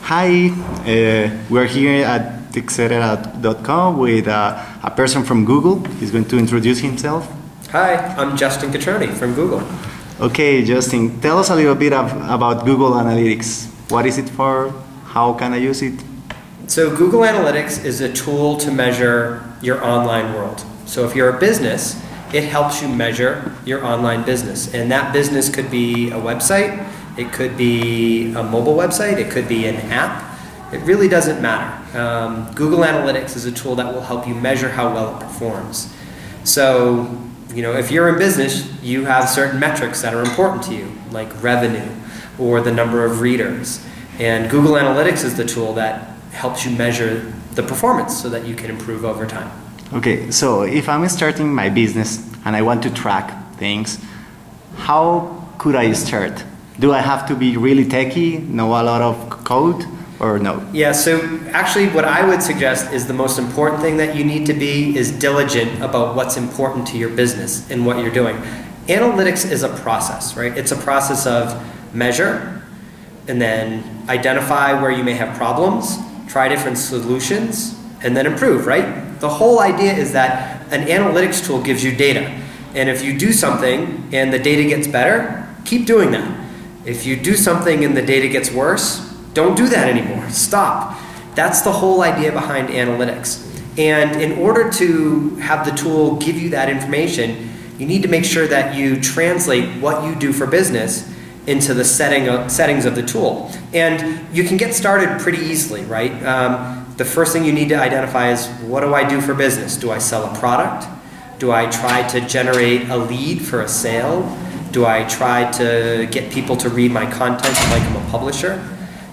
Hi, we're here at TECHcetera.com with a person from Google. He's going to introduce himself. Hi, I'm Justin Catroni from Google. Okay, Justin, tell us a little bit about Google Analytics. What is it for? How can I use it? So Google Analytics is a tool to measure your online world. So if you're a business, it helps you measure your online business. And that business could be a website, it could be a mobile website, it could be an app. It really doesn't matter. Google Analytics is a tool that will help you measure how well it performs. So, if you're in business, you have certain metrics that are important to you, like revenue or the number of readers. And Google Analytics is the tool that helps you measure the performance so that you can improve over time. Okay, so if I'm starting my business and I want to track things, how could I start? Do I have to be really techie, know a lot of code, or no? Yeah, so actually what I would suggest is the most important thing that you need to be is diligent about what's important to your business and what you're doing. Analytics is a process, right? It's a process of measure and then identify where you may have problems, try different solutions, and then improve, right? The whole idea is that an analytics tool gives you data. And if you do something and the data gets better, keep doing that. If you do something and the data gets worse, don't do that anymore. Stop. That's the whole idea behind analytics. And in order to have the tool give you that information, you need to make sure that you translate what you do for business into the settings of the tool. And you can get started pretty easily, right? The first thing you need to identify is, what do I do for business? Do I sell a product? Do I try to generate a lead for a sale? Do I try to get people to read my content like I'm a publisher?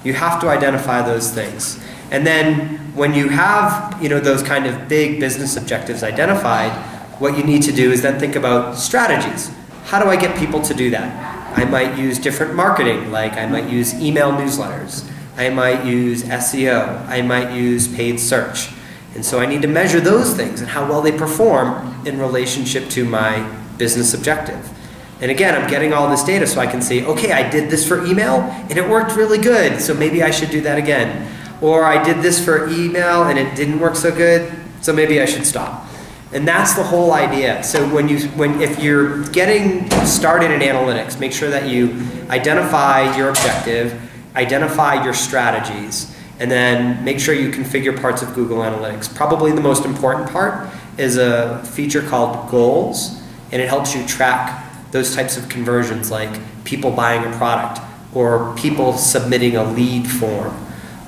You have to identify those things. And then when you have those kind of big business objectives identified, what you need to do is then think about strategies. How do I get people to do that? I might use different marketing, like I might use email newsletters. I might use SEO. I might use paid search. And so I need to measure those things and how well they perform in relationship to my business objective. And again, I'm getting all this data so I can say, okay, I did this for email and it worked really good, so maybe I should do that again. Or I did this for email and it didn't work so good, so maybe I should stop. And that's the whole idea. So if you're getting started in analytics, make sure that you identify your objective, identify your strategies, and then make sure you configure parts of Google Analytics. Probably the most important part is a feature called goals, and it helps you track those types of conversions, like people buying a product, or people submitting a lead form,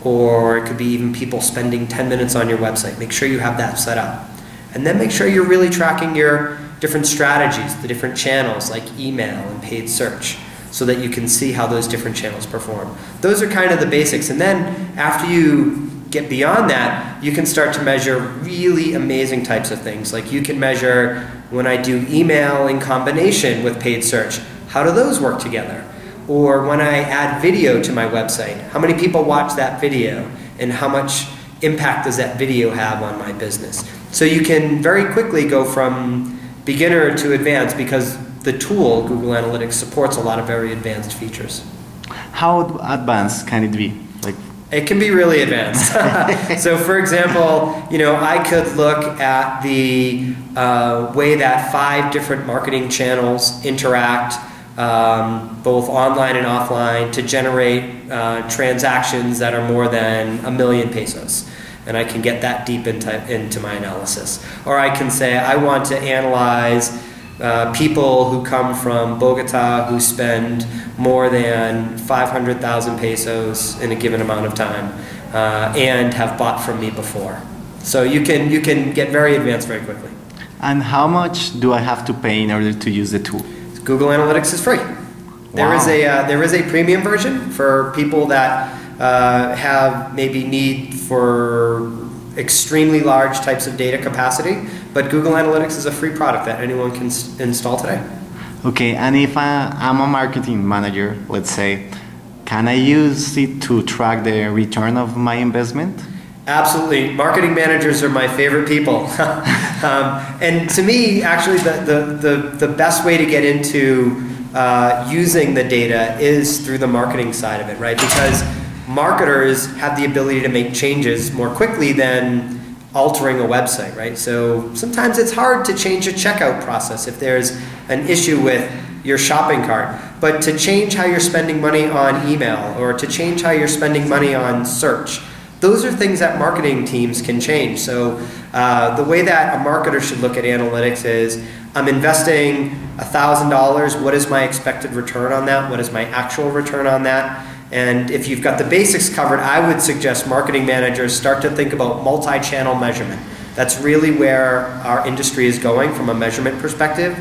or it could be even people spending 10 minutes on your website. Make sure you have that set up. And then make sure you're really tracking your different strategies, the different channels like email and paid search, so that you can see how those different channels perform. Those are kind of the basics. And then after you get beyond that, you can start to measure really amazing types of things. Like you can measure, when I do email in combination with paid search, how do those work together? Or when I add video to my website, how many people watch that video and how much impact does that video have on my business? So you can very quickly go from beginner to advanced because the tool, Google Analytics, supports a lot of very advanced features. How advanced can it be? It can be really advanced. So for example, I could look at the way that 5 different marketing channels interact, both online and offline, to generate transactions that are more than 1 million pesos. And I can get that deep into my analysis. Or I can say, I want to analyze people who come from Bogota who spend more than 500,000 pesos in a given amount of time and have bought from me before. So you can get very advanced very quickly. And how much do I have to pay in order to use the tool? Google Analytics is free. Wow. There is a premium version for people that have maybe need for extremely large types of data capacity, but Google Analytics is a free product that anyone can install today. Okay, and if I'm a marketing manager, let's say, can I use it to track the return of my investment? Absolutely. Marketing managers are my favorite people. And to me, actually, the best way to get into using the data is through the marketing side of it, right? Because marketers have the ability to make changes more quickly than altering a website, right? So sometimes it's hard to change a checkout process if there's an issue with your shopping cart. But to change how you're spending money on email or to change how you're spending money on search, those are things that marketing teams can change. So the way that a marketer should look at analytics is, I'm investing $1,000, what is my expected return on that? What is my actual return on that? And if you've got the basics covered, I would suggest marketing managers start to think about multi-channel measurement. That's really where our industry is going from a measurement perspective.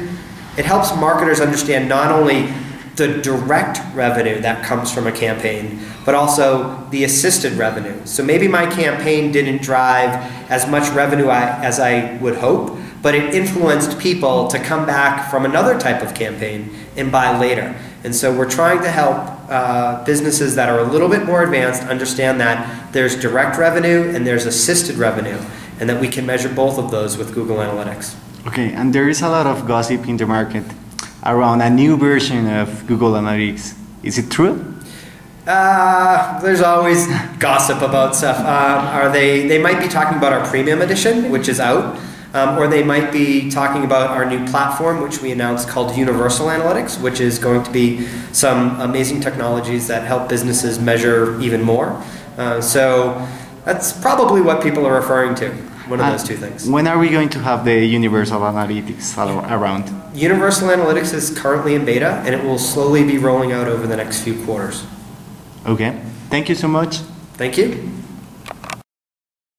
It helps marketers understand not only the direct revenue that comes from a campaign, but also the assisted revenue. So maybe my campaign didn't drive as much revenue as I would hope, but it influenced people to come back from another type of campaign and buy later. And so we're trying to help businesses that are a little bit more advanced understand that there's direct revenue and there's assisted revenue, and that we can measure both of those with Google Analytics. Okay, and there is a lot of gossip in the market around a new version of Google Analytics. Is it true? There's always gossip about stuff. They might be talking about our premium edition, which is out. Or they might be talking about our new platform, which we announced, called Universal Analytics, which is going to be some amazing technologies that help businesses measure even more. So that's probably what people are referring to, one of those two things. When are we going to have the Universal Analytics around? Universal Analytics is currently in beta, and it will slowly be rolling out over the next few quarters. Okay. Thank you so much. Thank you.